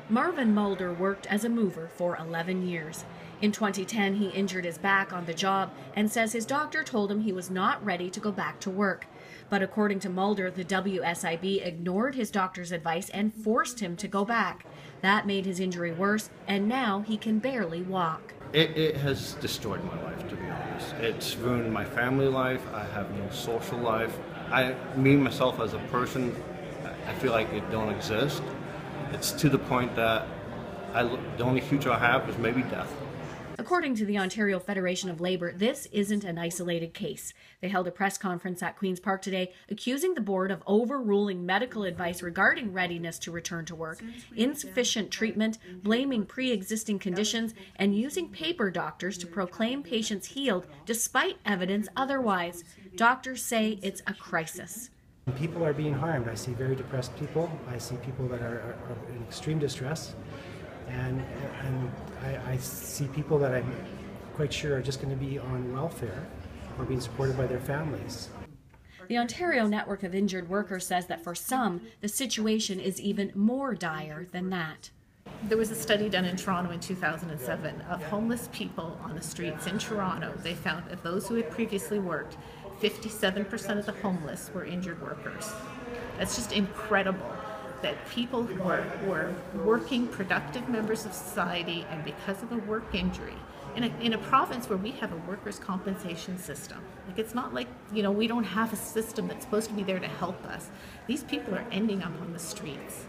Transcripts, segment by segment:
Marvin Mulder worked as a mover for 11 years. In 2010, he injured his back on the job and says his doctor told him he was not ready to go back to work. But according to Mulder, the WSIB ignored his doctor's advice and forced him to go back. That made his injury worse, and now he can barely walk. It has destroyed my life, to be honest. It's ruined my family life. I have no social life. Myself as a person, I feel like it don't exist. It's to the point that the only future I have is maybe death. According to the Ontario Federation of Labour, this isn't an isolated case. They held a press conference at Queen's Park today accusing the board of overruling medical advice regarding readiness to return to work, insufficient treatment, blaming pre-existing conditions, and using paper doctors to proclaim patients healed despite evidence otherwise. Doctors say it's a crisis. People are being harmed. I see very depressed people. I see people that are in extreme distress. And I see people that I'm quite sure are just going to be on welfare or being supported by their families. The Ontario Network of Injured Workers says that for some, the situation is even more dire than that. There was a study done in Toronto in 2007 of homeless people on the streets in Toronto. They found that those who had previously worked, 57% of the homeless were injured workers. That's just incredible. That people who were working, productive members of society, and because of a work injury, in a province where we have a workers' compensation system, like it's not like, we don't have a system that's supposed to be there to help us. These people are ending up on the streets.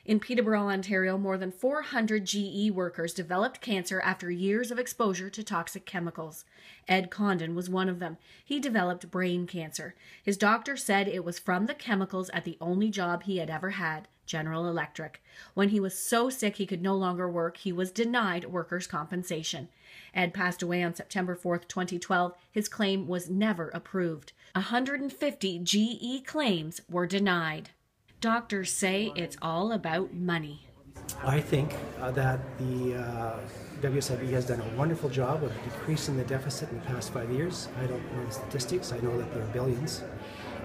In Peterborough, Ontario, more than 400 GE workers developed cancer after years of exposure to toxic chemicals. Ed Condon was one of them. He developed brain cancer. His doctor said it was from the chemicals at the only job he had ever had, General Electric. When he was so sick he could no longer work, he was denied workers' compensation. Ed passed away on September 4th, 2012. His claim was never approved. 150 GE claims were denied. Doctors say it's all about money. I think that the WSIB has done a wonderful job of decreasing the deficit in the past 5 years. I don't know the statistics. I know that there are billions.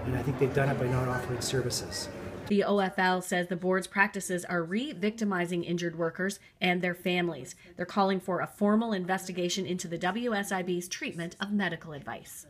And I think they've done it by not offering services. The OFL says the board's practices are re-victimizing injured workers and their families. They're calling for a formal investigation into the WSIB's treatment of medical advice.